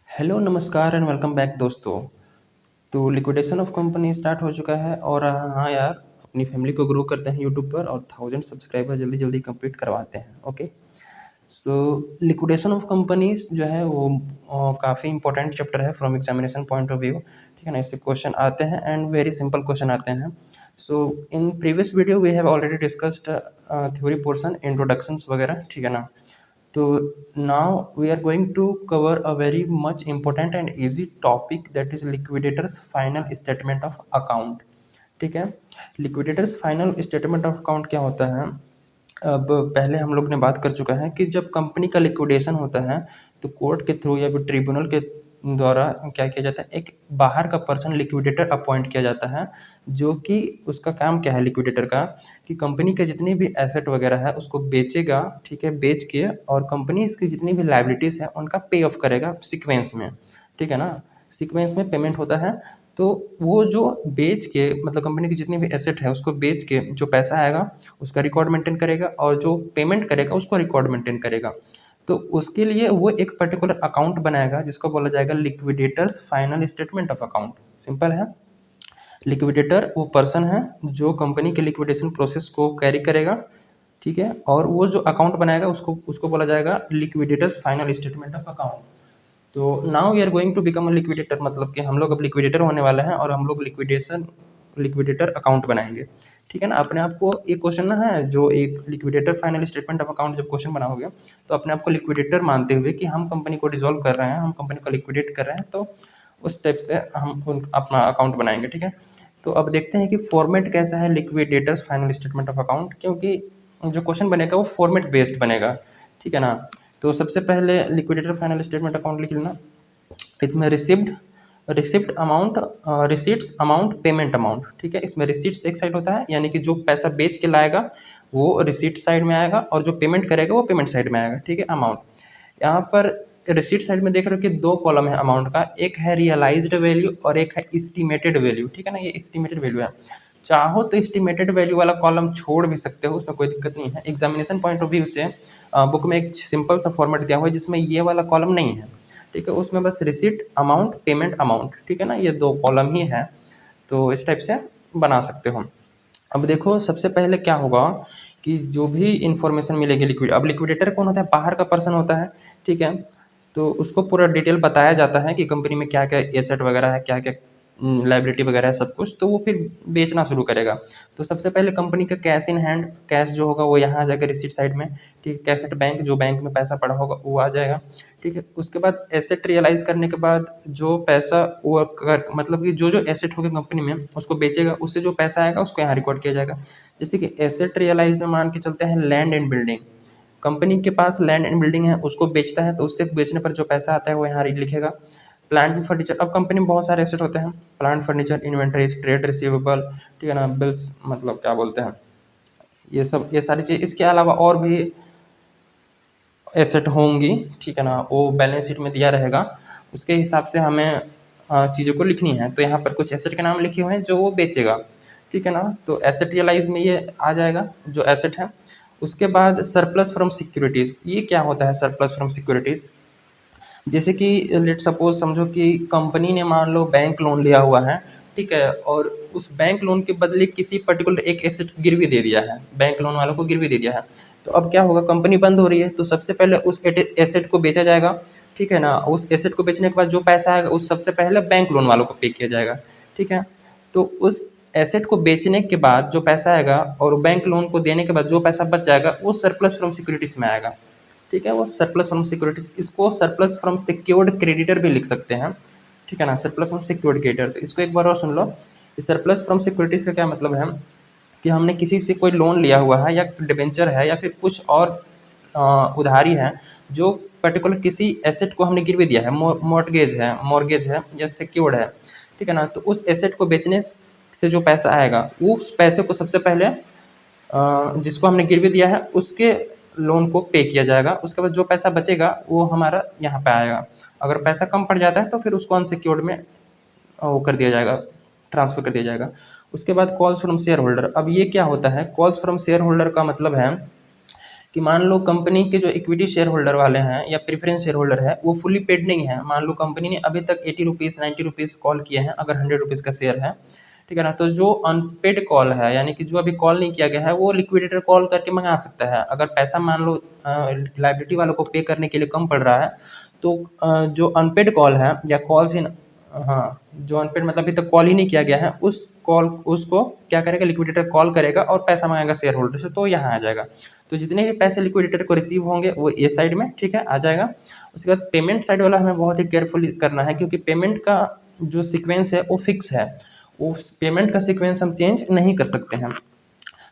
Hello नमस्कार and welcome back दोस्तों। तो लिक्विडेशन ऑफ कंपनी स्टार्ट हो चुका है और हाँ यार, अपनी फैमिली को ग्रो करते हैं यूट्यूब पर और 1000 सब्सक्राइबर जल्दी जल्दी कंप्लीट करवाते हैं। Okay. So liquidation of companies जो है वो काफ़ी इंपॉर्टेंट चैप्टर है from examination point of view. ठीक है ना, इससे क्वेश्चन आते हैं एंड वेरी सिंपल क्वेश्चन आते हैं। So in previous video we have already discussed theory portion introductions वगैरह। ठीक है ना। तो now we are going to cover a very much important and easy topic, that is liquidator's final statement of account। ठीक है। Liquidators final statement of account क्या होता है? अब पहले हम लोग ने बात कर चुका है कि जब कंपनी का लिक्विडेशन होता है तो कोर्ट के थ्रू या फिर ट्रिब्यूनल के द्वारा क्या किया जाता है, एक बाहर का पर्सन लिक्विडेटर अपॉइंट किया जाता है, जो कि उसका काम क्या है लिक्विडेटर का, कि कंपनी के जितनी भी एसेट वगैरह है उसको बेचेगा। ठीक है, बेच के और कंपनी की जितनी भी लाइबिलिटीज़ है उनका पे ऑफ करेगा सीक्वेंस में। ठीक है ना, सीक्वेंस में पेमेंट होता है। तो वो जो बेच के मतलब कंपनी की जितनी भी एसेट है उसको बेच के जो पैसा आएगा उसका रिकॉर्ड मेंटेन करेगा और जो पेमेंट करेगा उसको रिकॉर्ड मेंटेन करेगा। तो उसके लिए वो एक पर्टिकुलर अकाउंट बनाएगा जिसको बोला जाएगा liquidators final statement of account. Simple है। लिक्विडेटर वो पर्सन है जो कंपनी के लिक्विडेशन प्रोसेस को कैरी करेगा। ठीक है, और वो जो अकाउंट बनाएगा उसको उसको बोला जाएगा liquidators final statement of account. तो now we are going to become a liquidator, मतलब कि हम लोग अब लिक्विडेटर होने वाले हैं और हम लोग लिक्विडेटर अकाउंट बनाएंगे। ठीक है ना, अपने आप को एक क्वेश्चन ना है, जो एक liquidator final statement of account जब क्वेश्चन बनाओगे तो अपने आप को लिक्विडेटर मानते हुए कि हम कंपनी को डिसॉल्व कर रहे हैं, हम कंपनी को लिक्विडेट कर रहे हैं, तो उस टाइप से हम अपना अकाउंट बनाएंगे। ठीक है। तो अब देखते हैं कि फॉर्मेट कैसा है liquidators final statement of account, क्योंकि जो क्वेश्चन बनेगा वो फॉर्मेट बेस्ड बनेगा। ठीक है ना। तो सबसे पहले लिक्विडेटर फाइनल स्टेटमेंट अकाउंट लिख लेना। इसमें receipt amount, receipts amount, payment amount. ठीक है, इसमें रिसीट्स एक साइड होता है, यानी कि जो पैसा बेच के लाएगा वो रिसीट साइड में आएगा और जो पेमेंट करेगा वो पेमेंट साइड में आएगा। ठीक है, अमाउंट। यहाँ पर रिसीट साइड में देख रहे हो कि दो कॉलम है अमाउंट का, एक है रियलाइज्ड वैल्यू और एक है एस्टिमेटेड वैल्यू। ठीक है ना, ये एस्टिमेटेड वैल्यू है। चाहो तो एस्टिमेटेड वैल्यू वाला कॉलम छोड़ भी सकते हो, उसमें कोई दिक्कत नहीं है। एग्जामिनेशन पॉइंट ऑफ व्यू से बुक में एक सिंपल सा फॉर्मेट दिया हुआ है जिसमें ये वाला कॉलम नहीं है। ठीक है, उसमें बस रिसीट अमाउंट, पेमेंट अमाउंट। ठीक है ना, ये दो कॉलम ही है। तो इस टाइप से बना सकते हो। अब देखो सबसे पहले क्या होगा कि जो भी इंफॉर्मेशन मिलेगी अब लिक्विडेटर कौन होता है? बाहर का पर्सन होता है। ठीक है, तो उसको पूरा डिटेल बताया जाता है कि कंपनी में क्या क्या एसेट वगैरह है, क्या क्या लाइबिलिटी वगैरह है, सब कुछ। तो वो फिर बेचना शुरू करेगा। तो सबसे पहले कंपनी का कैश इन हैंड, कैश जो होगा वो यहाँ आ जाएगा रिसीट साइड में। ठीक है, कैसेट बैंक, जो बैंक में पैसा पड़ा होगा वो आ जाएगा। ठीक है, उसके बाद एसेट रियलाइज करने के बाद जो पैसा वो मतलब कि जो जो एसेट होगा कंपनी में उसको बेचेगा, उससे जो पैसा आएगा उसको यहाँ रिकॉर्ड किया जाएगा। जैसे कि एसेट रियलाइज में मान के चलते हैं लैंड एंड बिल्डिंग। कंपनी के पास लैंड एंड बिल्डिंग है, उसको बेचता है तो उससे बेचने पर जो पैसा आता है वो यहाँ लिखेगा। प्लांट एंड फर्नीचर, अब कंपनी में बहुत सारे एसेट होते हैं, plant furniture, inventories, trade receivable. ठीक है ना, बिल्स, मतलब क्या बोलते हैं, ये सब, ये सारी चीज़। इसके अलावा और भी एसेट होंगी। ठीक है ना, वो बैलेंस शीट में दिया रहेगा, उसके हिसाब से हमें चीज़ों को लिखनी है। तो यहाँ पर कुछ एसेट के नाम लिखे हुए हैं जो वो बेचेगा। ठीक है ना, तो एसेट रियलाइज में ये आ जाएगा जो एसेट है। उसके बाद सरप्लस फ्रॉम सिक्योरिटीज़, ये क्या होता है सरप्लस फ्रॉम सिक्योरिटीज़? जैसे कि लेट सपोज समझो कि कंपनी ने मान लो बैंक लोन लिया हुआ है। ठीक है, और उस बैंक लोन के बदले किसी पर्टिकुलर एक एसेट गिरवी दे दिया है, बैंक लोन वालों को गिरवी दे दिया है। तो अब क्या होगा, कंपनी बंद हो रही है तो सबसे पहले उस एसेट को बेचा जाएगा। ठीक है ना, उस एसेट को बेचने के बाद जो पैसा आएगा उस सबसे पहले बैंक लोन वालों को पे किया जाएगा। ठीक है, तो उस एसेट को बेचने के बाद जो पैसा आएगा और बैंक लोन को देने के बाद जो पैसा बच जाएगा वो सरप्लस फ्रॉम सिक्योरिटीज में आएगा। ठीक है, वो सरप्लस फ्रॉम सिक्योरिटीज, इसको सरप्लस फ्रॉम सिक्योर्ड क्रेडिटर भी लिख सकते हैं। ठीक है ना, सरप्लस फ्रॉम सिक्योर्ड क्रेडिटर। तो इसको एक बार और सुन लो, सरप्लस फ्रॉम सिक्योरिटीज का क्या मतलब है कि हमने किसी से कोई लोन लिया हुआ है या डिबेंचर है या फिर कुछ और उधारी है, जो पर्टिकुलर किसी एसेट को हमने गिरवी दिया है, मॉर्गेज है या सिक्योर्ड है। ठीक है ना, तो उस एसेट को बेचने से जो पैसा आएगा उस पैसे को सबसे पहले जिसको हमने गिरवी दिया है उसके लोन को पे किया जाएगा। उसके बाद जो पैसा बचेगा वो हमारा यहाँ पे आएगा। अगर पैसा कम पड़ जाता है तो फिर उसको अनसिक्योर्ड में वो कर दिया जाएगा, ट्रांसफ़र कर दिया जाएगा। उसके बाद कॉल्स फ्रॉम शेयर होल्डर, अब ये क्या होता है? कॉल्स फ्रॉम शेयर होल्डर का मतलब है कि मान लो कंपनी के जो इक्विटी शेयर होल्डर वाले हैं या प्रेफरेंस शेयर होल्डर है वो फुली पेड नहीं है। मान लो कंपनी ने अभी तक 80 रुपीज़ 90 रुपीज़ कॉल किए हैं, अगर 100 रुपीज़ का शेयर है, ठीक है ना। तो जो अनपेड कॉल है यानी कि जो अभी कॉल नहीं किया गया है वो लिक्विडेटर कॉल करके मंगा सकता है। अगर पैसा मान लो लाइबिलिटी वालों को पे करने के लिए कम पड़ रहा है तो जो अनपेड कॉल है या कॉल्स इन, हाँ, जो अनपेड मतलब अभी तक कॉल ही नहीं किया गया है उस कॉल उसको क्या करेगा, लिक्विडेटर कॉल करेगा और पैसा मांगेगा शेयर होल्डर से, तो यहाँ आ जाएगा। तो जितने भी पैसे लिक्विडेटर को रिसीव होंगे वो ये साइड में, ठीक है, आ जाएगा। उसके बाद पेमेंट साइड वाला हमें बहुत ही केयरफुली करना है क्योंकि पेमेंट का जो सीक्वेंस है वो फिक्स है, उस पेमेंट का सीक्वेंस हम चेंज नहीं कर सकते हैं।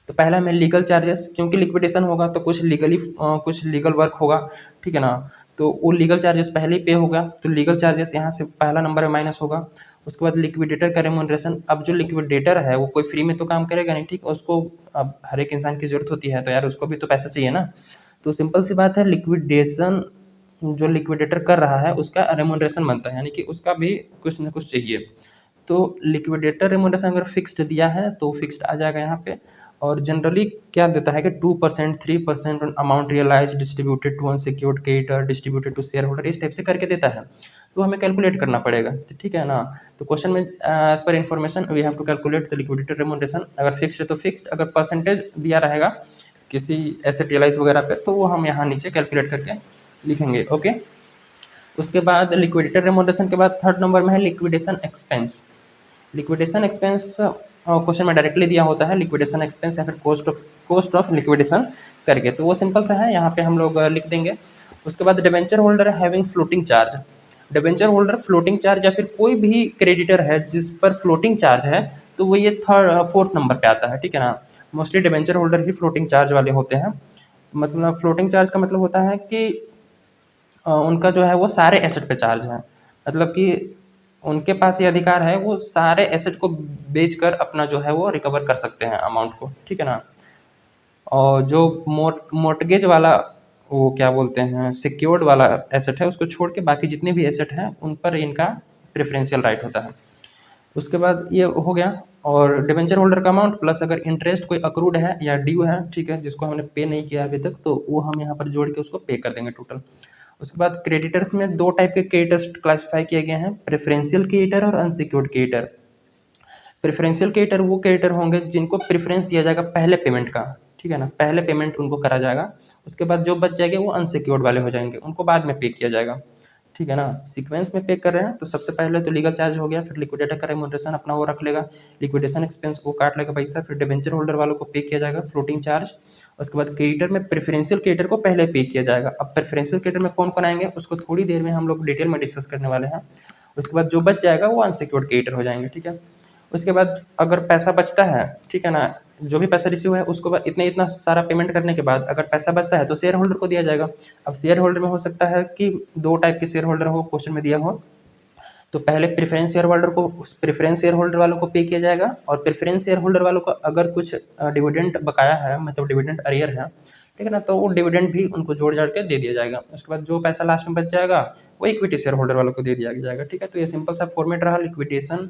तो पहला में लीगल चार्जेस, क्योंकि लिक्विडेशन होगा तो कुछ लीगल वर्क होगा, ठीक है ना। तो वो लीगल चार्जेस पहले ही पे होगा, तो लीगल चार्जेस यहाँ से पहला नंबर में माइनस होगा। उसके बाद लिक्विडेटर का रेमुनरेशन, अब जो लिक्विडेटर है वो कोई फ्री में तो काम करेगा नहीं, ठीक, उसको अब हर एक इंसान की जरूरत होती है तो यार उसको भी तो पैसा चाहिए ना। तो सिंपल सी बात है, लिक्विडेशन जो लिक्विडेटर कर रहा है उसका रेमुनरेशन बनता है, यानी कि उसका भी कुछ ना कुछ चाहिए। तो लिक्विडेटर रेमुनरेशन अगर फिक्स्ड दिया है तो फिक्स्ड आ जाएगा यहाँ पे। और जनरली क्या देता है कि 2% 3% amount realise distributed to unsecured creditor distributed to share holder, इस टाइप से करके देता है। तो हमें कैलकुलेट करना पड़ेगा, तो ठीक है ना। तो क्वेश्चन में एज पर information we have to calculate the liquidator remuneration, अगर फिक्स्ड है तो फिक्स्ड, अगर परसेंटेज दिया रहेगा किसी एसेट रियलाइज वगैरह पे तो वो हम यहाँ नीचे कैलकुलेट करके लिखेंगे। ओके, उसके बाद लिक्विडेटर रेमुनरेशन के बाद थर्ड नंबर में है liquidation expense. Liquidation expense question में डायरेक्टली दिया होता है लिक्विडेशन एक्सपेंस या फिर कॉस्ट ऑफ लिक्विडेशन करके, तो वो सिंपल सा है, यहाँ पे हम लोग लिख देंगे। उसके बाद debenture holder having floating charge, debenture holder floating charge या फिर कोई भी क्रेडिटर है जिस पर फ्लोटिंग चार्ज है तो वो ये थर्ड फोर्थ नंबर पे आता है, ठीक है ना। मोस्टली डिबेंचर होल्डर ही फ्लोटिंग चार्ज वाले होते हैं। मतलब फ्लोटिंग चार्ज का मतलब होता है कि उनका जो है वो सारे एसेट पे चार्ज है, मतलब कि उनके पास ये अधिकार है वो सारे एसेट को बेचकर अपना जो है वो रिकवर कर सकते हैं अमाउंट को, ठीक है ना। और जो मोर्टगेज वाला, वो क्या बोलते हैं, सिक्योर्ड वाला एसेट है उसको छोड़ के बाकी जितने भी एसेट हैं उन पर इनका प्रेफरेंशियल राइट होता है। उसके बाद ये हो गया। और डिबेंचर होल्डर का अमाउंट प्लस अगर इंटरेस्ट कोई अक्रूड है या ड्यू है, ठीक है, जिसको हमने पे नहीं किया अभी तक, तो वो हम यहाँ पर जोड़ के उसको पे कर देंगे टोटल। उसके बाद क्रेडिटर्स में दो टाइप के क्रेडिटर्स क्लासिफाई किए गए हैं, प्रेफरेंशियल क्रेडिटर और अनसिक्योर्ड क्रेडिटर। प्रेफरेंशियल क्रेडिटर वो क्रेडिटर होंगे जिनको प्रेफरेंस दिया जाएगा पहले पेमेंट का, ठीक है ना, पहले पेमेंट उनको करा जाएगा। उसके बाद जो बच जाएंगे वो अनसिक्योर्ड वाले हो जाएंगे, उनको बाद में पे किया जाएगा, ठीक है ना। सीक्वेंस में पे कर रहे हैं तो सबसे पहले तो लीगल चार्ज हो गया, फिर लिक्विडेटर का रेमुनरेशन अपना वो रख लेगा, लिक्विडेशन एक्सपेंस वो काट लेगा पैसा, फिर डिबेंचर होल्डर वालों को पे किया जाएगा फ्लोटिंग चार्ज। उसके बाद क्रेडिटर में प्रेफरेंशियल क्रेडिटर को पहले पे किया जाएगा। अब प्रेफरेंशियल क्रेडिटर में कौन कौन आएंगे उसको थोड़ी देर में हम लोग डिटेल में डिस्कस करने वाले हैं। उसके बाद जो बच जाएगा वो अनसिक्योर्ड क्रेडिटर हो जाएंगे, ठीक है। उसके बाद अगर पैसा बचता है, ठीक है ना, जो भी पैसा रिसीव है उसको इतना इतना सारा पेमेंट करने के बाद अगर पैसा बचता है तो शेयर होल्डर को दिया जाएगा। अब शेयर होल्डर में हो सकता है कि दो टाइप के शेयर होल्डर हो, क्वेश्चन में दिया हो। तो पहले प्रेफरेंस शेयर होल्डर को, उस प्रेफरेंस शेयर होल्डर वालों को पे किया जाएगा, और प्रेफरेंस शेयर होल्डर वालों को अगर कुछ डिविडेंड बकाया है, मतलब डिविडेंड अरियर है, ठीक है ना, तो वो डिविडेंड भी उनको जोड़ जाड़ के दे दिया जाएगा। उसके बाद जो पैसा लास्ट में बच जाएगा वो इक्विटी शेयर होल्डर वालों को दे दिया जाएगा, ठीक है। तो ये सिंपल सा फॉर्मेट रहा liquidation,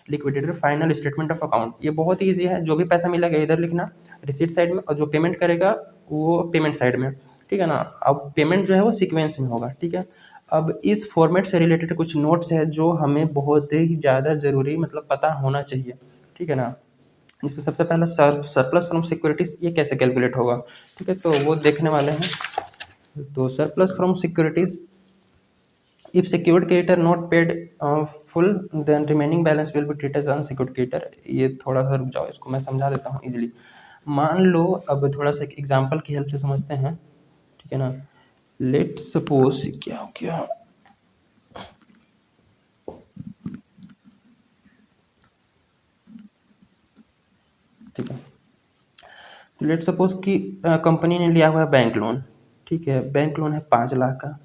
liquidator final statement of account. ये बहुत ही ईजी है, जो भी पैसा मिलेगा इधर लिखना रिसीट साइड में, और जो पेमेंट करेगा वो पेमेंट साइड में, ठीक है ना। अब पेमेंट जो है वो सीक्वेंस में होगा, ठीक है। अब इस फॉर्मेट से रिलेटेड कुछ नोट्स है जो हमें बहुत ही ज़्यादा ज़रूरी मतलब पता होना चाहिए, ठीक है ना। इसमें सबसे पहला सरप्लस फ्रॉम सिक्योरिटीज ये कैसे कैलकुलेट होगा, ठीक है, तो वो देखने वाले हैं। तो surplus from securities, if secured creditor not paid full then remaining balance will be treated as unsecured creditor. ये थोड़ा सा रुक जाओ, इसको मैं समझा देता हूँ इजीली। मान लो, अब थोड़ा सा एक एग्जांपल की हेल्प से समझते हैं, ठीक है ना। लेट सपोज क्या हो गया, ठीक है, तो लेट सपोज कि कंपनी ने लिया हुआ है बैंक लोन, ठीक है, बैंक लोन है 5 लाख का,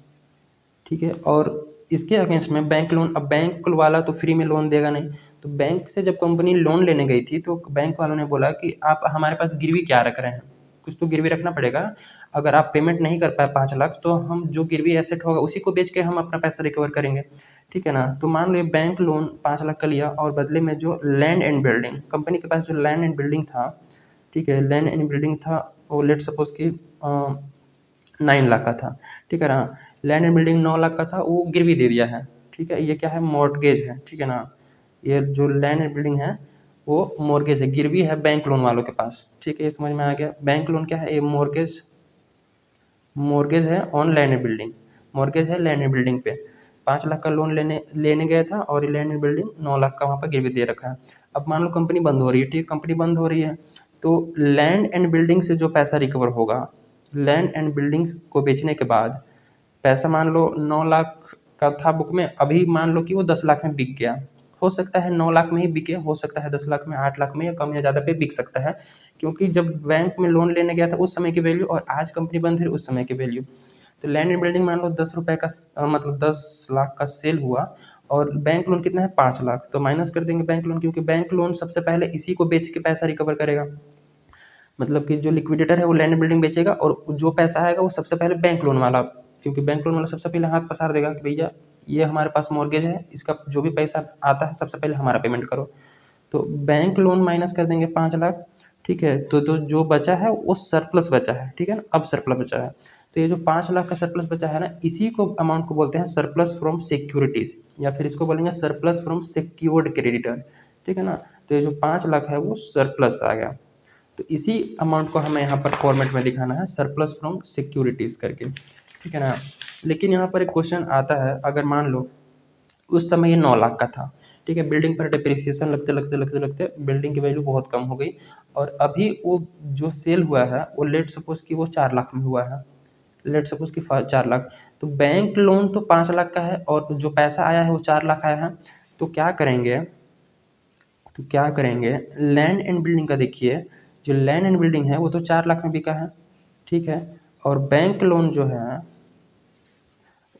ठीक है। और इसके अगेंस्ट में बैंक लोन, अब बैंक वाला तो फ्री में लोन देगा नहीं, तो बैंक से जब कंपनी लोन लेने गई थी तो बैंक वालों ने बोला कि आप हमारे पास गिरवी क्या रख रहे हैं, कुछ तो गिरवी रखना पड़ेगा। अगर आप पेमेंट नहीं कर पाए 5 लाख तो हम जो गिरवी एसेट होगा उसी को बेच के हम अपना पैसा रिकवर करेंगे, ठीक है ना। तो मान लो ये बैंक लोन 5 लाख का लिया, और बदले में जो लैंड एंड बिल्डिंग, कंपनी के पास जो लैंड एंड बिल्डिंग था, ठीक है, लैंड एंड बिल्डिंग था, वो लेट सपोज कि 9 लाख का था, ठीक है ना। लैंड एंड बिल्डिंग 9 लाख का था, वो गिरवी दे दिया है, ठीक है। ये क्या है, मॉर्टगेज है, ठीक है ना। ये जो लैंड एंड बिल्डिंग है वो मॉर्गेज है, गिरवी है बैंक लोन वालों के पास, ठीक है। ये समझ में आ गया। बैंक लोन क्या है, ये मॉर्गेज, मॉर्गेज है on land and building, mortgage है लैंड एंड बिल्डिंग पे। 5 लाख का लोन लेने लेने गया था और ये लैंड एंड बिल्डिंग 9 लाख का वहाँ पर गिरवी दे रखा है। अब मान लो कंपनी बंद हो रही है, ठीक, कंपनी बंद हो रही है, तो लैंड एंड बिल्डिंग से जो पैसा रिकवर होगा, लैंड एंड बिल्डिंग्स को बेचने के बाद पैसा, मान लो 9 लाख का था बुक में, अभी मान लो कि वो 10 लाख में बिक गया। हो सकता है 9 लाख में ही बिके, हो सकता है 10 लाख में, 8 लाख में, या कम या ज़्यादा पे बिक सकता है। क्योंकि जब बैंक में लोन लेने गया था उस समय की वैल्यू और आज कंपनी बंद है उस समय की वैल्यू। तो लैंड एंड बिल्डिंग मान लो 10 रुपये का मतलब 10 लाख का सेल हुआ, और बैंक लोन कितना है 5 लाख, तो माइनस कर देंगे बैंक लोन, क्योंकि बैंक लोन सबसे पहले इसी को बेच के पैसा रिकवर करेगा। मतलब कि जो लिक्विडेटर है वो लैंड बिल्डिंग बेचेगा, और जो पैसा आएगा वो सबसे पहले बैंक लोन वाला, क्योंकि बैंक लोन वाला सबसे पहले हाथ पसार देगा कि भैया ये हमारे पास मॉर्गेज है, इसका जो भी पैसा आता है सबसे पहले हमारा पेमेंट करो। तो बैंक लोन माइनस कर देंगे 5 लाख, ठीक है। तो जो बचा है वो सरप्लस बचा है, ठीक है ना, अब सरप्लस बचा है। तो ये जो 5 लाख का सरप्लस बचा है ना, इसी को अमाउंट को बोलते हैं सरप्लस फ्रॉम सिक्योरिटीज, या फिर इसको बोलेंगे सरप्लस फ्रॉम सिक्योर्ड क्रेडिटर, ठीक है ना। तो ये जो 5 लाख है वो सरप्लस आ गया। तो इसी अमाउंट को हमें यहाँ पर फॉर्मेट में दिखाना है, सरप्लस फ्रॉम सिक्योरिटीज़ करके, ठीक है ना। लेकिन यहाँ पर एक क्वेश्चन आता है, अगर मान लो उस समय ये 9 लाख का था, ठीक है, बिल्डिंग पर डिप्रिसिएशन लगते लगते लगते लगते बिल्डिंग की वैल्यू बहुत कम हो गई, और अभी वो जो सेल हुआ है वो लेट सपोज कि वो 4 लाख में हुआ है, लेट सपोज कि 4 लाख। तो बैंक लोन तो 5 लाख का है और जो पैसा आया है वो 4 लाख आया है। तो क्या करेंगे, लैंड एंड बिल्डिंग का देखिए, जो लैंड एंड बिल्डिंग है वो तो 4 लाख में बिका है, ठीक है। और बैंक लोन जो है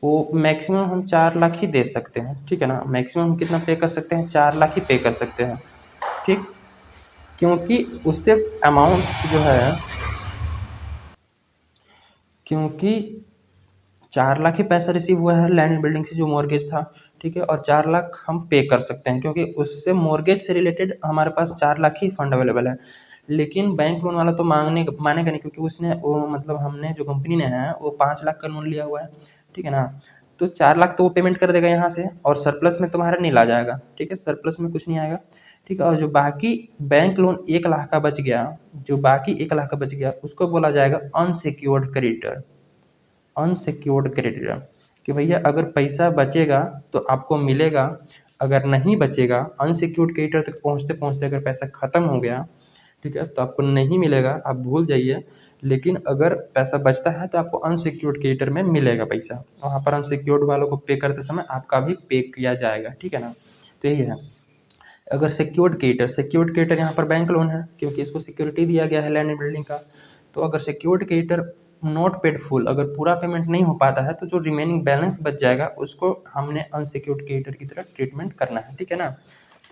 वो मैक्सिमम हम 4 लाख ही दे सकते हैं, ठीक है ना। मैक्सिमम हम कितना पे कर सकते हैं, 4 लाख ही पे कर सकते हैं, ठीक। क्योंकि उससे अमाउंट जो है, क्योंकि 4 लाख ही पैसा रिसीव हुआ है लैंड एंड बिल्डिंग से जो मॉर्गेज था, ठीक है। और 4 लाख हम पे कर सकते हैं, क्योंकि उससे मॉर्गेज से रिलेटेड हमारे पास 4 लाख ही फंड अवेलेबल है। लेकिन बैंक लोन वाला तो मानेगा नहीं, क्योंकि उसने वो मतलब हमने जो कंपनी ने है वो 5 लाख का लोन लिया हुआ है, ठीक है ना। तो 4 लाख तो वो पेमेंट कर देगा यहाँ से, और सरप्लस में तुम्हारा नील आ जाएगा, ठीक है, सरप्लस में कुछ नहीं आएगा, ठीक है। और जो बाकी बैंक लोन 1 लाख का बच गया, जो बाकी 1 लाख का बच गया उसको बोला जाएगा अनसिक्योर्ड क्रेडिटर, अनसिक्योर्ड क्रेडिटर। कि भैया अगर पैसा बचेगा तो आपको मिलेगा, अगर नहीं बचेगा, अनसिक्योर्ड क्रेडिटर तक पहुँचते पहुँचते अगर पैसा ख़त्म हो गया, ठीक है, तो आपको नहीं मिलेगा, आप भूल जाइए। लेकिन अगर पैसा बचता है तो आपको अनसिक्योर्ड क्रेडिटर में मिलेगा पैसा, वहाँ पर अनसिक्योर्ड वालों को पे करते समय आपका भी पे किया जाएगा, ठीक है ना। तो यही है। अगर सिक्योर्ड क्रेडिटर यहाँ पर बैंक लोन है, क्योंकि इसको सिक्योरिटी दिया गया है लैंड एंड बिल्डिंग का। तो अगर secured creditor not paid full, अगर पूरा पेमेंट नहीं हो पाता है, तो जो रिमेनिंग बैलेंस बच जाएगा उसको हमने अनसिक्योर्ड क्रेडिटर की तरह ट्रीटमेंट करना है, ठीक है ना।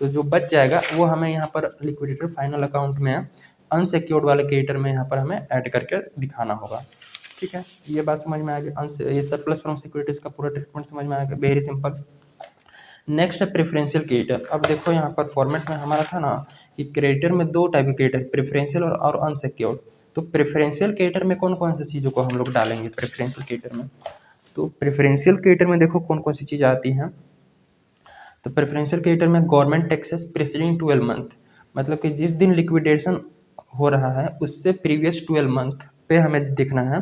तो जो बच जाएगा वो हमें यहाँ पर लिक्विडेटर फाइनल अकाउंट में अनसिक्योर्ड वाले क्रेडिटर में यहाँ पर हमें ऐड करके दिखाना होगा, ठीक है। ये बात समझ में आ गई, ये सरप्लस फ्रॉम सिक्योरिटीज का पूरा ट्रीटमेंट समझ में आ गया, वेरी सिंपल। नेक्स्ट है प्रेफरेंशियल क्रेडिटर। अब देखो यहाँ पर फॉर्मेट में हमारा था ना कि क्रेडिटर में दो टाइप के क्रेडिटर, प्रेफरेंशियल और अनसिक्योर्ड। तो प्रेफरेंशियल क्रेडिटर में कौन कौन सी चीज़ों को हम लोग डालेंगे प्रेफरेंशियल क्रेडिटर में। तो प्रेफरेंशियल क्रेडिटर में देखो कौन कौन सी चीज़ आती हैं। तो प्रेफरेंशियल क्रेडिटर में गवर्नमेंट टैक्सेस प्रीसीडिंग 12 मंथ, मतलब कि जिस दिन लिक्विडेशन हो रहा है उससे प्रीवियस 12 मंथ पे हमें देखना है।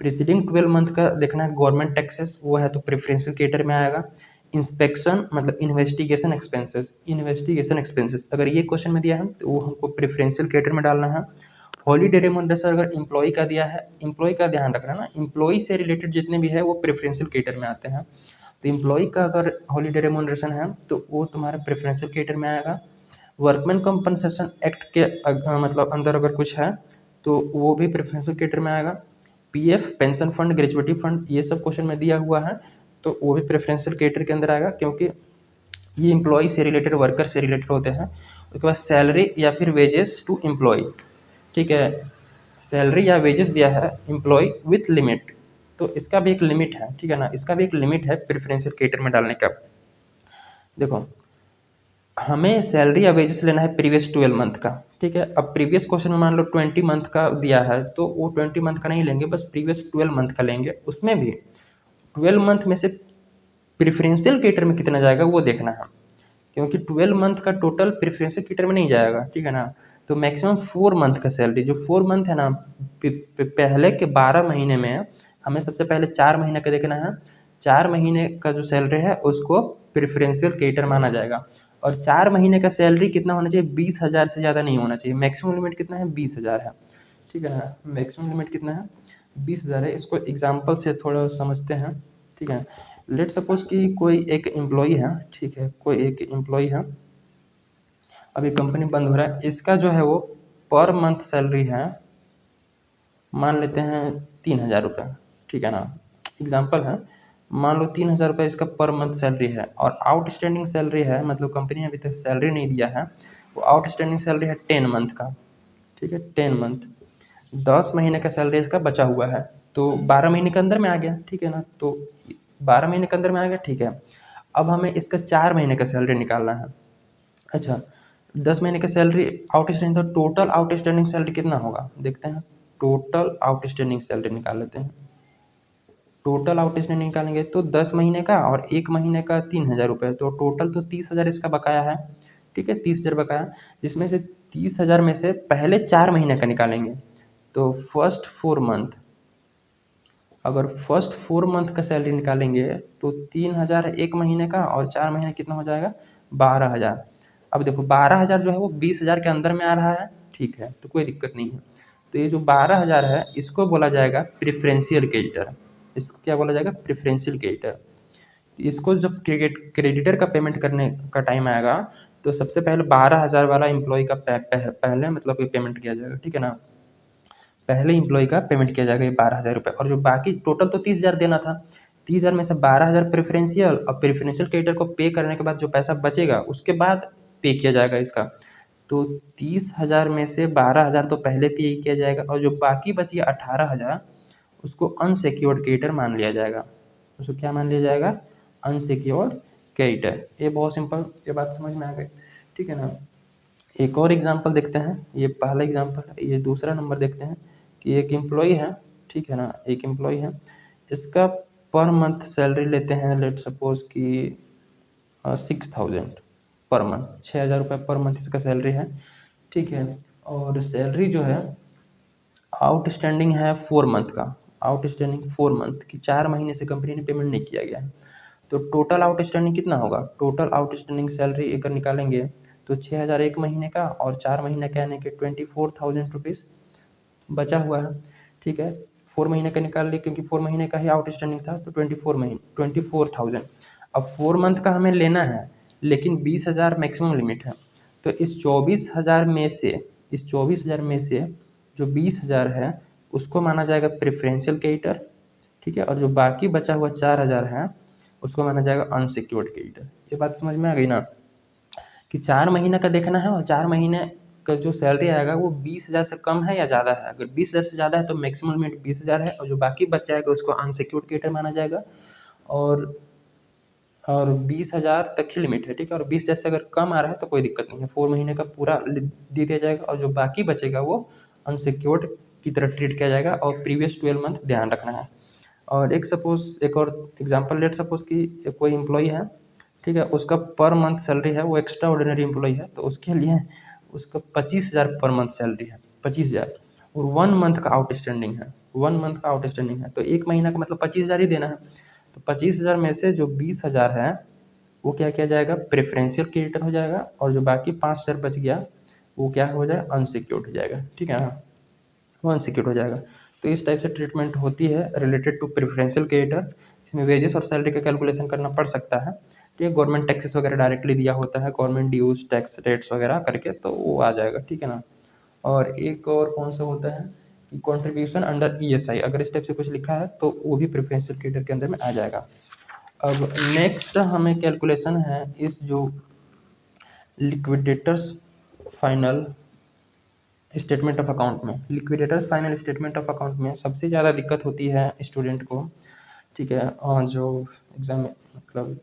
प्रीसीडिंग 12 मंथ का देखना है गवर्नमेंट टैक्सेस, वो है तो प्रेफरेंशियल क्रेडिटर में आएगा। इंस्पेक्शन मतलब इन्वेस्टिगेशन एक्सपेंसेस अगर ये क्वेश्चन में दिया है तो वो हमको प्रेफरेंशियल क्रेडिटर में डालना है। हॉलीडे रेमुनरेशन अगर एम्प्लॉय का दिया है, एम्प्लॉय का ध्यान रखना ना, एम्प्लॉय से रिलेटेड जितने भी है वो प्रेफरेंशियल क्रेडिटर में आते हैं। तो एम्प्लॉय का अगर हॉलीडे रेमुनरेशन है तो वो तुम्हारे प्रेफरेंशियल क्रेडिटर में आएगा। वर्कमैन कंपनसेशन एक्ट के मतलब अंदर अगर कुछ है तो वो भी प्रेफरेंशियल क्रेडिटर में आएगा। PF, pension fund, gratuity fund, ये सब क्वेश्चन में दिया हुआ है तो वो भी प्रेफरेंशियल क्रेडिटर के अंदर आएगा, क्योंकि ये एम्प्लॉय से रिलेटेड, वर्कर से रिलेटेड होते हैं। उसके बाद सैलरी या फिर वेजेस टू एम्प्लॉय, ठीक है, सैलरी या वेजेस दिया है एम्प्लॉय विथ लिमिट, तो इसका भी एक लिमिट है, ठीक है ना, इसका भी एक लिमिट है प्रेफरेंशियल क्रेडिटर में डालने का। देखो हमें सैलरी या वेजेस लेना है प्रीवियस 12 मंथ का, ठीक है। अब प्रीवियस क्वेश्चन में मान लो 20 मंथ का दिया है, तो वो 20 मंथ का नहीं लेंगे, बस प्रीवियस 12 मंथ का लेंगे। उसमें भी 12 मंथ में से प्रेफरेंशियल कैटर में कितना जाएगा वो देखना है, क्योंकि 12 मंथ का टोटल प्रेफरेंशियल कैटर में नहीं जाएगा, ठीक है ना। तो मैक्सिमम 4 मंथ का सैलरी, जो 4 मंथ है ना, पहले के 12 महीने में हमें सबसे पहले 4 महीने का देखना है। 4 महीने का जो सैलरी है उसको प्रेफरेंशियल कैटर माना जाएगा। और 4 महीने का सैलरी कितना होना चाहिए, 20,000 से ज़्यादा नहीं होना चाहिए। मैक्सिमम लिमिट कितना है, 20,000 है, ठीक है ना। मैक्सिमम लिमिट कितना है, 20,000 है। इसको एग्जाम्पल से थोड़ा समझते हैं, ठीक है। लेट सपोज कि कोई एक एम्प्लॉई है, ठीक है, कोई एक एम्प्लॉई है, अभी कंपनी बंद हो रहा है, इसका जो है वो पर मंथ सैलरी है, मान लेते हैं 3,000 रुपये, ठीक है ना। एग्जाम्पल है, मान लो 3,000 रुपये इसका पर मंथ सैलरी है। और आउटस्टैंडिंग सैलरी है, मतलब कंपनी ने अभी तक सैलरी नहीं दिया है, वो आउटस्टैंडिंग सैलरी है 10 मंथ का, ठीक है, 10 मंथ। 10 महीने का सैलरी इसका बचा हुआ है, तो 12 महीने के अंदर में आ गया, ठीक है ना। तो 12 महीने के अंदर में आ गया, ठीक है। अब हमें इसका 4 महीने का सैलरी निकालना है। अच्छा, 10 महीने का सैलरी आउटस्टैंडिंग, तो टोटल आउटस्टैंडिंग सैलरी कितना होगा देखते हैं। टोटल आउटस्टैंडिंग सैलरी निकाल लेते हैं। टोटल आउटस्टैंडिंग निकालेंगे तो 10 महीने का और 1 महीने का 3,000 रुपये, तो टोटल तो 30,000 इसका बकाया है, ठीक है, 30,000 बकाया। जिसमें से 30,000 में से पहले 4 महीने का निकालेंगे, तो फर्स्ट 4 मंथ, अगर फर्स्ट 4 मंथ का सैलरी निकालेंगे तो 3,000 एक महीने का, और 4 महीने कितना हो जाएगा, 12,000। अब देखो 12,000 जो है वो 20,000 के अंदर में आ रहा है, ठीक है, तो कोई दिक्कत नहीं है। तो ये जो 12,000 है इसको बोला जाएगा प्रेफरेंशियल क्रेडिटर। इसको क्या बोला जाएगा, प्रेफरेंशियल क्रेडिटर। इसको जब क्रेडिटर का पेमेंट करने का टाइम आएगा, तो सबसे पहले 12,000 वाला एम्प्लॉय का पहले मतलब कि पेमेंट किया जाएगा, ठीक है ना। पहले एम्प्लॉय का पेमेंट किया जाएगा ये 12,000 रुपये, और जो बाकी टोटल तो 30,000 देना था, 30,000 में से 12,000 प्रेफरेंशियल, और प्रेफरेंशियल क्रेडिटर को पे करने के बाद जो पैसा बचेगा उसके बाद पे किया जाएगा इसका। तो 30,000 में से 12,000 तो पहले पे किया जाएगा, और जो बाकी बची 18,000 उसको अनसिक्योर्ड क्रेडिटर मान लिया जाएगा। उसको क्या मान लिया जाएगा, अनसिक्योर्ड क्रेडिटर। ये बहुत सिंपल, ये बात समझ में आ गई, ठीक है ना। एक और एग्जांपल देखते हैं, ये पहला एग्जांपल है, ये दूसरा नंबर देखते हैं कि एक एम्प्लॉय है, ठीक है ना, एक एम्प्लॉय है, इसका पर मंथ सैलरी लेते हैं, लेट सपोज कि 6,000 पर मंथ, 6,000 रुपये पर मंथ इसका सैलरी है, ठीक है। और सैलरी जो है आउटस्टैंडिंग है 4 मंथ का, आउटस्टैंडिंग 4 मंथ की, 4 महीने से कंपनी ने पेमेंट नहीं किया गया है। तो टोटल आउटस्टैंडिंग कितना होगा, टोटल आउटस्टैंडिंग सैलरी अगर निकालेंगे तो 6,000 एक महीने का, और 4 महीने का यानी कि 24,000 रुपीज़ बचा हुआ है, ठीक है। 4 महीने का निकाल लिए, क्योंकि 4 महीने का ही आउटस्टैंडिंग था, तो 24,000। अब 4 मंथ का हमें लेना है, लेकिन 20,000 मैक्सिमम लिमिट है। तो इस 24,000 में से, इस 24,000 में से जो 20,000 है उसको माना जाएगा प्रेफरेंशियल क्रेडिटर, ठीक है। और जो बाकी बचा हुआ 4,000 है उसको माना जाएगा अनसिक्योर्ड क्रेडिटर। ये बात समझ में आ गई ना, कि 4 महीने का देखना है, और 4 महीने का जो सैलरी आएगा वो 20,000 से कम है या ज़्यादा है। अगर 20,000 से ज़्यादा है तो मैक्सिमम लिमिट 20,000 है, और जो बाकी बच जाएगा उसको अनसिक्योर्ड क्रेडिटर माना जाएगा। और 20,000 तक ही लिमिट है, ठीक है। और 20,000 से अगर कम आ रहा है तो कोई दिक्कत नहीं है, 4 महीने का पूरा दे दिया जाएगा, और जो बाकी बचेगा वो अनसिक्योर्ड की तरह ट्रीट किया जाएगा, और प्रीवियस 12 मंथ ध्यान रखना है। और एक और एग्जांपल, लेट सपोज कि कोई एम्प्लॉय है, ठीक है, उसका पर मंथ सैलरी है, वो एक्स्ट्रा ऑर्डिनरी एम्प्लॉय है, तो उसके लिए उसका 25,000 पर मंथ सैलरी है, 25,000, और 1 मंथ का आउटस्टैंडिंग है, 1 मंथ का आउटस्टैंडिंग है, तो एक महीना का मतलब 25,000 ही देना है। तो 25,000 में से जो 20,000 है वो क्या किया जाएगा, प्रेफरेंशियल क्रेडिटर हो जाएगा, और जो बाकी 5,000 बच गया वो क्या हो जाएगा, अनसिक्योर्ड हो जाएगा, ठीक है ना, वो अनसिक्योर्ड हो जाएगा। तो इस टाइप से ट्रीटमेंट होती है रिलेटेड टू प्रेफरेंशियल क्रेडिटर। इसमें वेजेस और सैलरी का कैलकुलेशन करना पड़ सकता है, ठीक है। गवर्नमेंट टैक्सेस वगैरह डायरेक्टली दिया होता है, गवर्नमेंट ड्यूज टैक्स रेट्स वगैरह करके, तो वो आ जाएगा, ठीक है ना। और एक और कौन सा होता है कि कॉन्ट्रीब्यूशन अंडर ईएसआई, अगर इस टाइप से कुछ लिखा है तो वो भी प्रेफरेंशियल क्रेडिटर के अंदर में आ जाएगा। अब नेक्स्ट हमें कैलकुलेशन है इस जो liquidators final statement of account में। Liquidators final statement of account में सबसे ज़्यादा दिक्कत होती है स्टूडेंट को, ठीक है, और जो एग्जाम मतलब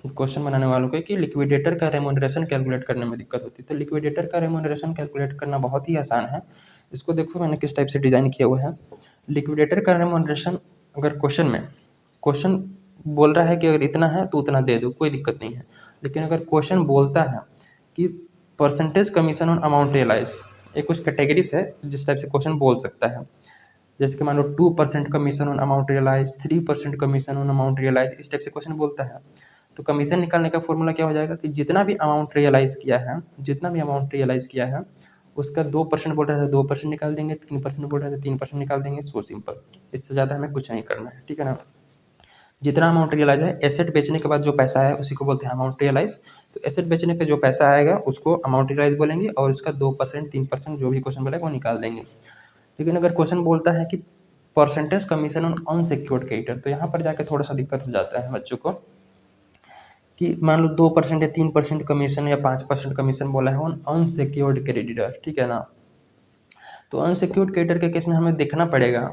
क्वेश्चन बनाने वालों को कि लिक्विडेटर का रेम्यूनरेशन कैलकुलेट करने में दिक्कत होती है। तो लिक्विडेटर का रेम्यूनरेशन कैलकुलेट करना बहुत ही आसान है। इसको देखो मैंने किस टाइप से डिज़ाइन किया हुआ है। लिक्विडेटर का रेम्यूनरेशन, अगर क्वेश्चन बोल रहा है कि अगर इतना है तो उतना दे दो, कोई दिक्कत नहीं है। लेकिन अगर क्वेश्चन बोलता है कि percentage commission on amount realise, ये कुछ कैटेगरीज है जिस टाइप से क्वेश्चन बोल सकता है। जैसे कि मान लो 2% commission on amount realise, 3% commission on amount realise, इस टाइप से क्वेश्चन बोलता है। तो कमीशन निकालने का फॉर्मूला क्या हो जाएगा कि जितना भी अमाउंट रियलाइज किया है उसका 2% बोल रहा है 2% निकाल देंगे, 3% बोल रहा है 3% निकाल देंगे। सो सिंपल, इससे ज़्यादा हमें कुछ नहीं करना है, ठीक है ना। जितना अमाउंट रियलाइज है, एसेट बेचने के बाद जो पैसा है उसी को बोलते हैं अमाउंट रियलाइज। तो एसेट बेचने पे जो पैसा आएगा उसको अमाउंट रियलाइज बोलेंगे, और उसका 2% 3% जो भी क्वेश्चन बोलेगा वो निकाल देंगे। लेकिन अगर क्वेश्चन बोलता है कि percentage commission on unsecured creditor, तो यहाँ पर जाकर थोड़ा सा दिक्कत हो जाता है बच्चों को कि मान लो 2% या 3% कमीशन या 5% कमीशन बोला है ऑन अनसिक्योर्ड क्रेडिटर, ठीक है ना। तो अनसिक्योर्ड क्रेडिटर के केस में हमें देखना पड़ेगा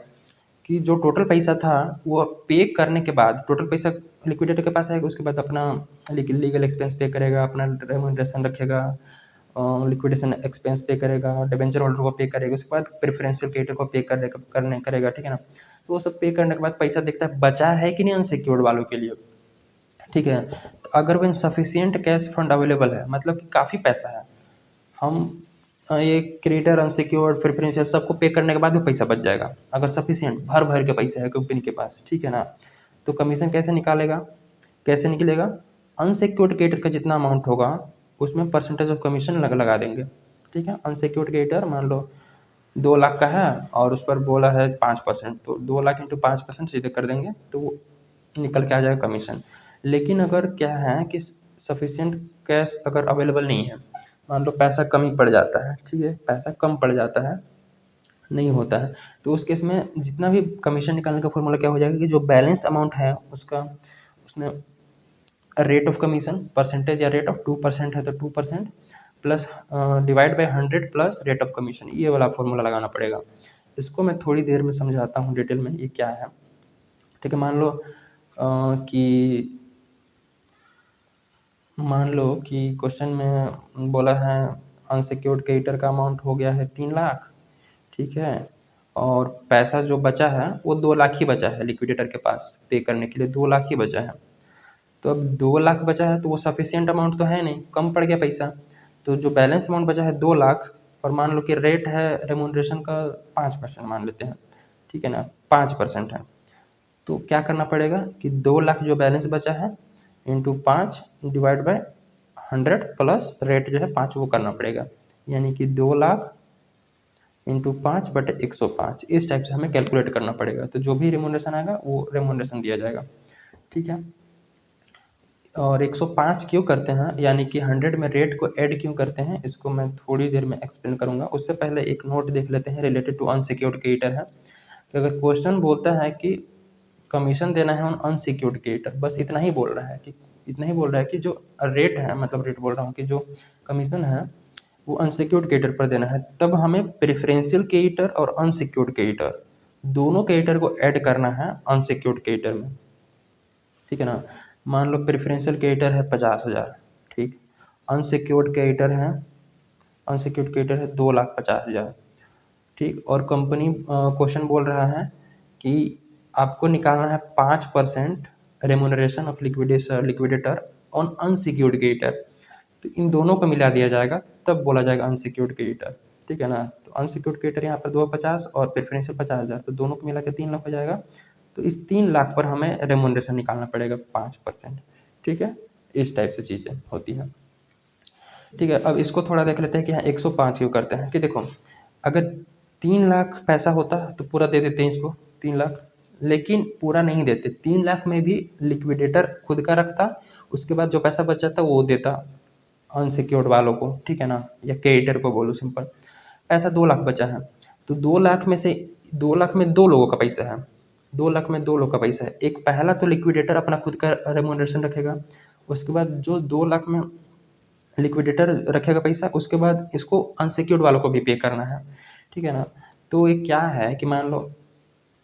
कि जो टोटल पैसा था वो पे करने के बाद, टोटल पैसा लिक्विडेटर के पास आएगा, उसके बाद अपना लीगल एक्सपेंस पे करेगा, अपना रेम्यूनरेशन रखेगा, लिक्विडेशन एक्सपेंस पे करेगा, डिबेंचर होल्डर को पे करेगा, उसके बाद प्रेफरेंशियल क्रेडिटर को पे करेगा, ठीक है ना। तो वो सब पे करने के बाद पैसा देखता है बचा है कि नहीं अनसिक्योर्ड वालों के लिए, ठीक है। तो अगर वो सफिशियंट कैश फंड अवेलेबल है, मतलब कि काफ़ी पैसा है, हम ये क्रेडिटर अनसिक्योर्ड प्रेफरेंशियल सबको पे करने के बाद भी पैसा बच जाएगा, अगर सफिशियंट भर भर के पैसा है कंपनी के पास, ठीक है ना। तो कमीशन कैसे निकलेगा, अनसिक्योर्ड क्रेडिटर का जितना अमाउंट होगा उसमें परसेंटेज ऑफ कमीशन लगा देंगे, ठीक है। अनसिक्योर्ड क्रेडिटर मान लो 2 लाख का है और उस पर बोला है 5%, तो 2 लाख इंटू 5% सीधे कर देंगे तो वो निकल के आ जाएगा कमीशन। लेकिन अगर क्या है कि सफिशियंट कैश अगर अवेलेबल नहीं है, मान लो पैसा कम ही पड़ जाता है, ठीक है, पैसा कम पड़ जाता है, नहीं होता है, तो उस केस में जितना भी कमीशन निकालने का फॉर्मूला क्या हो जाएगा कि जो बैलेंस अमाउंट है उसका, उसमें रेट ऑफ कमीशन परसेंटेज या रेट ऑफ 2% है तो 2% plus divide by 100 plus rate of commission, ये वाला फॉर्मूला लगाना पड़ेगा। इसको मैं थोड़ी देर में समझाता हूँ डिटेल में ये क्या है, ठीक है। मान लो कि क्वेश्चन में बोला है अनसिक्योर्ड क्रेडिटर का अमाउंट हो गया है 3 लाख, ठीक है, और पैसा जो बचा है वो 2 लाख ही बचा है लिक्विडेटर के पास पे करने के लिए, 2 लाख ही बचा है। तो अब 2 लाख बचा है तो वो सफिशियंट अमाउंट तो है नहीं, कम पड़ गया पैसा। तो जो बैलेंस अमाउंट बचा है 2 लाख, और मान लो कि रेट है रेम्यूनरेशन का 5% मान लेते हैं, ठीक है ना, 5% है। तो क्या करना पड़ेगा कि 2 लाख जो बैलेंस बचा है into 5 divide by 100 plus rate जो है 5 वो करना पड़ेगा, यानी कि 2 लाख इंटू 5/105, इस टाइप से हमें कैलकुलेट करना पड़ेगा। तो जो भी रेम्यूनरेशन आएगा वो रेम्यूनरेशन दिया जाएगा, ठीक है। और 105 क्यों करते हैं, यानी कि 100 में रेट को ऐड क्यों करते हैं, इसको मैं थोड़ी देर में एक्सप्लेन करूंगा। उससे पहले एक नोट देख लेते हैं रिलेटेड टू अनसिक्योर्ड क्रेडिटर है कि अगर क्वेश्चन बोलता है कि कमीशन देना है ऑन अनसिक्योर्ड क्रेडिटर, बस इतना ही बोल रहा है कि जो रेट है, मतलब रेट बोल रहा हूँ कि जो कमीशन है वो अनसिक्योर्ड क्रेडिटर पर देना है, तब हमें प्रेफरेंशियल क्रेडिटर और अनसिक्योर्ड क्रेडिटर दोनों क्रेडिटर को ऐड करना है अनसिक्योर्ड क्रेडिटर में, ठीक है ना। मान लो प्रेफरेंशियल क्रेडिटर है 50,000, ठीक, अनसिक्योर्ड क्रेडिटर है अनसिक्योर्ड क्रेडिटर है 2,50,000, ठीक। और कंपनी क्वेश्चन बोल रहा है कि आपको निकालना है 5% remuneration of liquidator on unsecured creditor. तो इन दोनों को मिला दिया जाएगा तब बोला जाएगा अनसिक्योर्ड क्रेडिटर, ठीक है ना। तो अनसिक्योर्ड क्रेडिटर यहाँ पर 250 और प्रेफरेंशियल 50,000, तो दोनों को मिला के 3 लाख हो जाएगा। तो इस 3 लाख पर हमें रेम्यूनरेशन निकालना पड़ेगा 5%, ठीक है। इस टाइप से चीज़ें होती हैं, ठीक है। अब इसको थोड़ा देख लेते हैं कि यहाँ 105 क्यों करते हैं, कि देखो अगर 3 लाख पैसा होता तो पूरा दे देते हैं इसको 3 लाख, लेकिन पूरा नहीं देते, 3 लाख में भी लिक्विडेटर खुद का रखता, उसके बाद जो पैसा बच जाता वो देता अनसिक्योर्ड वालों को, ठीक है ना, या क्रेडिटर को बोलो सिंपल। पैसा 2 लाख बचा है, तो 2 लाख में से 2 लाख में 2 लोगों का पैसा है, 2 लाख में 2 लोग का पैसा है। एक पहला तो लिक्विडेटर अपना खुद का रेम्यूनरेशन रखेगा, उसके बाद जो 2 लाख में लिक्विडेटर रखेगा पैसा, उसके बाद इसको अनसिक्योर्ड वालों को भी पे करना है, ठीक है ना। तो ये क्या है कि मान लो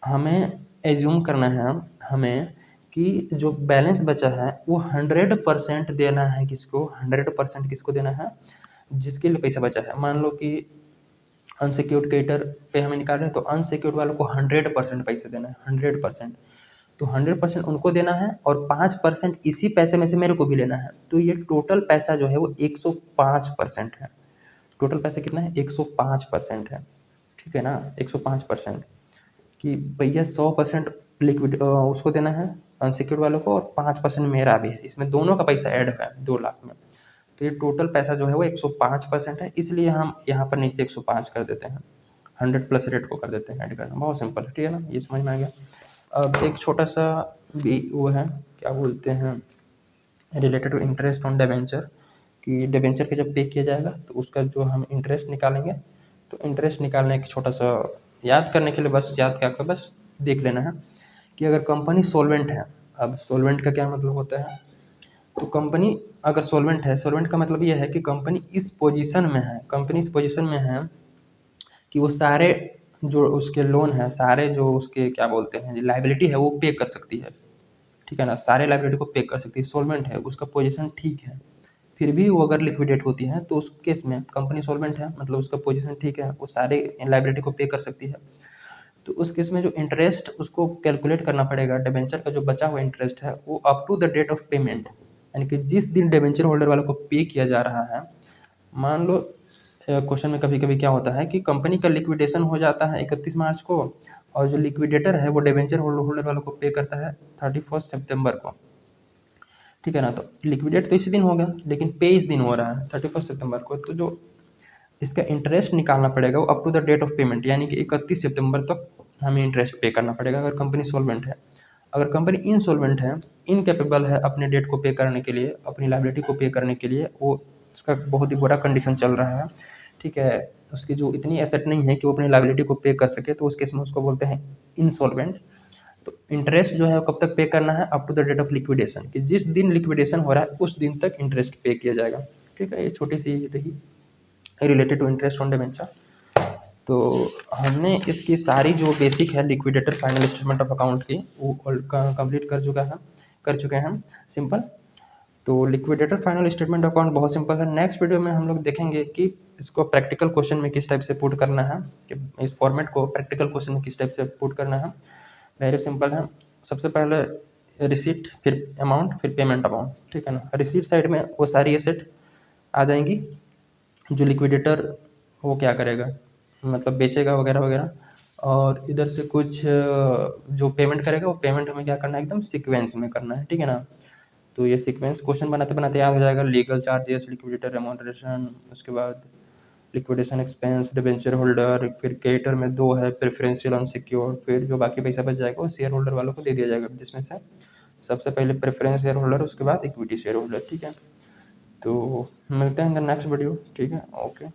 हमें एज्यूम करना है हमें कि जो बैलेंस बचा है वो 100% देना है किसको, 100% किसको देना है, जिसके लिए पैसा बचा है। मान लो कि अनसिक्योर्ड क्रेडिटर पे हमें निकाल रहे हैं, तो अनसिक्योर्ड वालों को 100% पैसे देना है, 100%। तो 100% उनको देना है और 5% इसी पैसे में से मेरे को भी लेना है। तो ये टोटल पैसा जो है वो 105% है। टोटल पैसा कितना है, 105% है, ठीक है ना, 105%। कि भैया 100% लिक्विड उसको देना है अनसिक्योर्ड वालों को, और 5% मेरा भी है, इसमें दोनों का पैसा ऐड हुआ है 2 लाख में। तो ये टोटल पैसा जो है वो 105% है, इसलिए हम यहाँ पर नीचे 105 कर देते हैं, 100 प्लस रेट को कर देते हैं ऐड करना। बहुत सिंपल है, ठीक है ना, ये समझ में आ गया। अब एक छोटा सा भी वो है, क्या बोलते हैं, related to interest on debenture, कि डिबेंचर के जब पे किया जाएगा तो उसका जो हम इंटरेस्ट निकालेंगे। तो इंटरेस्ट निकालने एक छोटा सा याद करने के लिए, बस याद क्या कर, बस देख लेना है कि अगर कंपनी सॉल्वेंट है, अब सॉल्वेंट का क्या मतलब होता है, तो कंपनी अगर सॉल्वेंट है, सॉल्वेंट का मतलब ये है कि कंपनी इस पोजीशन में है, कंपनी इस पोजीशन में है कि वो सारे जो उसके लोन है, सारे जो उसके क्या बोलते हैं लाइबिलिटी है, वो पे कर सकती है, ठीक है ना, सारे लाइबिलिटी को पे कर सकती है, सॉल्वेंट है, उसका पोजीशन ठीक है। फिर भी वो अगर लिक्विडेट होती है तो उस केस में कंपनी सॉल्वेंट है, मतलब उसका पोजीशन ठीक है, वो सारे लाइबिलिटी को पे कर सकती है। तो उस केस में जो इंटरेस्ट उसको कैलकुलेट करना पड़ेगा, डिबेंचर का जो बचा हुआ इंटरेस्ट है वो up to the date of payment, यानी कि जिस दिन डिबेंचर होल्डर वालों को पे किया जा रहा है। मान लो क्वेश्चन में कभी कभी क्या होता है कि कंपनी का लिक्विडेशन हो जाता है 31 मार्च को, और जो लिक्विडेटर है वो डिबेंचर होल्डर वालों को पे करता है 31 सितंबर को, ठीक है ना। तो लिक्विडेट तो इसी दिन होगा, लेकिन पे इस दिन हो रहा है 31 सितंबर को। तो जो इसका इंटरेस्ट निकालना पड़ेगा वो up to the date of payment, यानी कि 31 सितंबर तक हमें इंटरेस्ट पे करना पड़ेगा अगर कंपनी सॉल्वेंट है। अगर कंपनी इनसॉल्वेंट है, इनकेपेबल है अपने डेट को पे करने के लिए, अपनी लाइबिलिटी को पे करने के लिए, वो उसका बहुत ही बुरा कंडीशन चल रहा है, ठीक है, उसकी जो इतनी एसेट नहीं है कि वो अपनी लाइबिलिटी को पे कर सके, तो उस केस में उसको बोलते हैं इनसॉल्वेंट। तो इंटरेस्ट जो है वो कब तक पे करना है, up to the date of liquidation, कि जिस दिन लिक्विडेशन हो रहा है उस दिन तक इंटरेस्ट पे किया जाएगा, ठीक है। ये छोटी सी रही related to interest on debenture. तो हमने इसकी सारी जो बेसिक है liquidator final statement of account की वो कंप्लीट कर चुके हैं हम, सिंपल। तो liquidator final statement of account बहुत सिंपल है। नेक्स्ट वीडियो में हम लोग देखेंगे कि इसको प्रैक्टिकल क्वेश्चन में किस टाइप से पुट करना है, कि इस फॉर्मेट को प्रैक्टिकल क्वेश्चन में किस टाइप से पुट करना है। वेरी सिंपल है। सबसे पहले रिसीट, फिर अमाउंट, फिर पेमेंट अमाउंट, ठीक है ना। रिसीट साइड में वो सारी एसेट आ जाएंगी जो लिक्विडेटर वो क्या करेगा, मतलब बेचेगा वगैरह वगैरह, और इधर से कुछ जो पेमेंट करेगा वो पेमेंट हमें क्या करना है, एकदम सीक्वेंस में करना है, ठीक है ना। तो ये सीक्वेंस क्वेश्चन बनाते बनाते याद हो जाएगा। लीगल चार्जेस, लिक्विडेटर रेमोनरेशन, उसके बाद लिक्विडेशन एक्सपेंस, डिबेंचर होल्डर, फिर क्रेडिटर में दो है प्रेफरेंशियल अनसिक्योर्ड, फिर जो बाकी पैसा बच जाएगा वो शेयर होल्डर वालों को दे दिया जाएगा, जिसमें से सबसे पहले प्रेफरेंस शेयर होल्डर, उसके बाद इक्विटी शेयर होल्डर, ठीक है। तो मिलते हैं नेक्स्ट वीडियो, ठीक है, ओके।